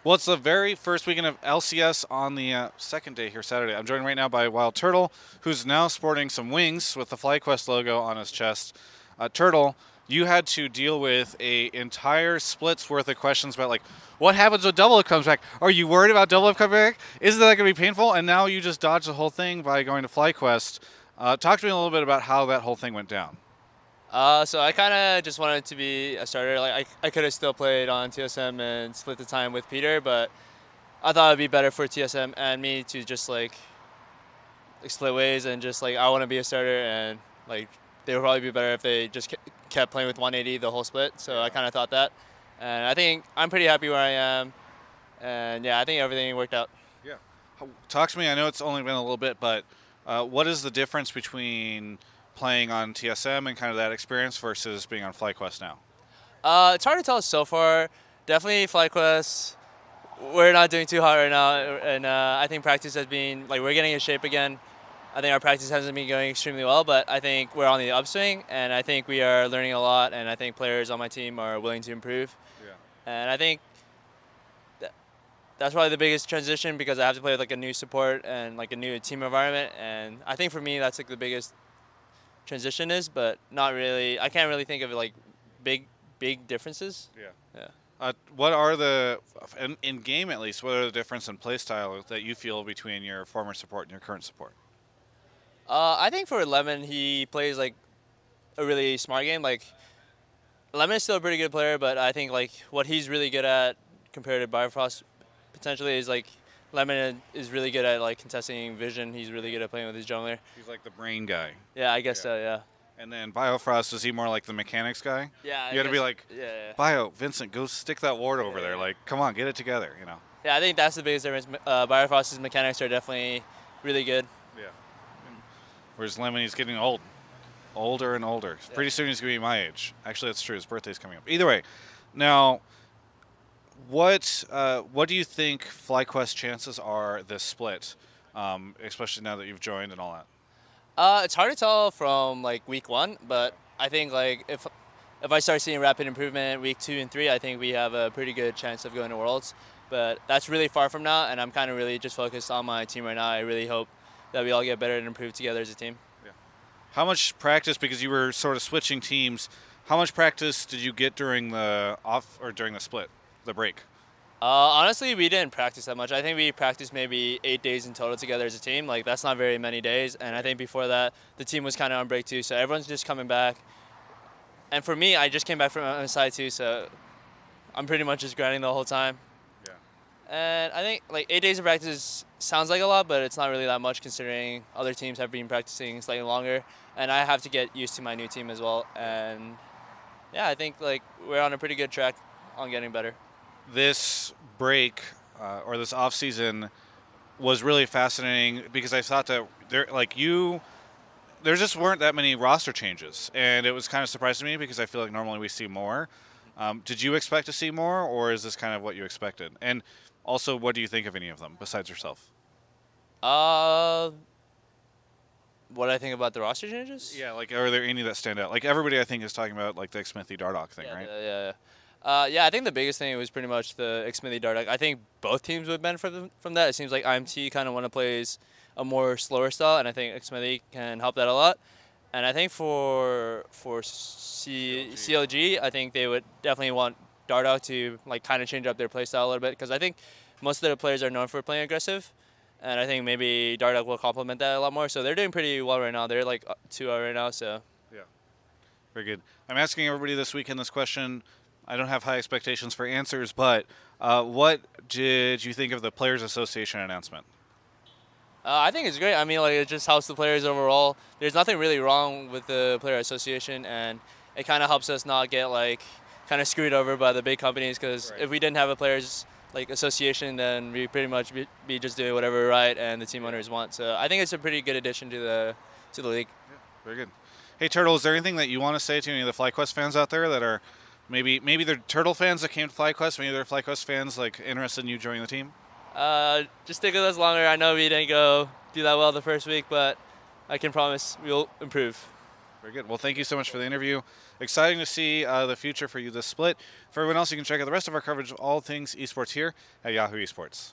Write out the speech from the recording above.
Well, it's the very first weekend of LCS on the second day here, Saturday. I'm joined right now by Wildturtle, who's now sporting some wings with the FlyQuest logo on his chest. Turtle, you had to deal with a entire split's worth of questions about, like, what happens when Double Up comes back? Are you worried about Double Up coming back? Isn't that going to be painful? And now you just dodged the whole thing by going to FlyQuest. Talk to me a little bit about how that whole thing went down. So I kind of just wanted to be a starter. Like I could have still played on TSM and split the time with Peter, but I thought it'd be better for TSM and me to just like split ways and just like I want to be a starter, and like they would probably be better if they just kept playing with 180 the whole split. So I kind of thought that, and I think I'm pretty happy where I am, and yeah, I think everything worked out. Yeah. Talk to me. I know it's only been a little bit, but what is the difference between playing on TSM and kind of that experience versus being on FlyQuest now? It's hard to tell so far. Definitely FlyQuest. We're not doing too hot right now, and I think practice has been like we're getting in shape again. I think our practice hasn't been going extremely well, but I think we're on the upswing, and I think we are learning a lot, and I think players on my team are willing to improve. Yeah. And I think that's probably the biggest transition because I have to play with like a new support and like a new team environment, and I think for me that's like the biggest transition is, but not really. I can't really think of like big differences. Yeah. Yeah. What are the, in game at least, what are the difference in play style that you feel between your former support and your current support? I think for Lemon, he plays like a really smart game. Like Lemon is still a pretty good player, but I think like what he's really good at compared to Bifrost potentially is like Lemon is really good at like contesting vision. He's really good at playing with his jungler. He's like the brain guy. Yeah, I guess so. Yeah. And then Biofrost, is he more like the mechanics guy? Yeah. You got to be like, yeah. Bio, Vincent, go stick that ward over there. Like, come on, get it together, you know? Yeah, I think that's the biggest difference. Bifrost's mechanics are definitely really good. Yeah. Whereas Lemon, he's getting old. Older and older. Yeah. Pretty soon he's going to be my age. Actually, that's true. His birthday's coming up. Either way, now, what do you think FlyQuest chances are this split, especially now that you've joined and all that? It's hard to tell from like week 1, but I think like if I start seeing rapid improvement week 2 and 3, I think we have a pretty good chance of going to Worlds. But that's really far from now, and I'm kind of really just focused on my team right now. I really hope that we all get better and improve together as a team. Yeah. How much practice, because you were sort of switching teams, how much practice did you get during the during the split, the break? Honestly, we didn't practice that much. I think we practiced maybe 8 days in total together as a team. Like, that's not very many days. And I think before that, the team was kind of on break too. So everyone's just coming back. And for me, I just came back from MSI too. So I'm pretty much just grinding the whole time. Yeah. And I think like 8 days of practice sounds like a lot, but it's not really that much considering other teams have been practicing slightly longer. And I have to get used to my new team as well. And yeah, I think like we're on a pretty good track on getting better. This break or this off season was really fascinating because I thought that there just weren't that many roster changes, and it was kind of surprising to me because I feel like normally we see more. Did you expect to see more, or is this kind of what you expected? And also, what do you think of any of them besides yourself? What do I think about the roster changes? Yeah, like are there any that stand out? Like everybody I think is talking about like the Xmithy Dardoch thing, right? Yeah. Yeah, I think the biggest thing was pretty much the Xmithy Dardoch. I think both teams would benefit from that. It seems like IMT kind of want to play a more slower style, and I think Xmithy can help that a lot. And I think for CLG, I think they would definitely want Dardoch to like kind of change up their play style a little bit because I think most of their players are known for playing aggressive, and I think maybe Dardoch will complement that a lot more. So they're doing pretty well right now. They're like 2-0 right now. So yeah, very good. I'm asking everybody this weekend this question. I don't have high expectations for answers, but what did you think of the Players Association announcement? I think it's great. I mean, like it just helps the players overall. There's nothing really wrong with the Player Association, and it kind of helps us not get like kind of screwed over by the big companies. Because if we didn't have a Players like association, then we pretty much be just doing whatever right and the team owners want. So I think it's a pretty good addition to the league. Yeah, very good. Hey Turtle, is there anything that you want to say to any of the FlyQuest fans out there that are maybe they're Turtle fans that came to FlyQuest, maybe they're FlyQuest fans like interested in you joining the team? Just stick with us longer. I know we didn't go do that well the first week, but I can promise we'll improve. Very good. Well, thank you so much for the interview. Exciting to see the future for you this split. For everyone else, you can check out the rest of our coverage of all things esports here at Yahoo Esports.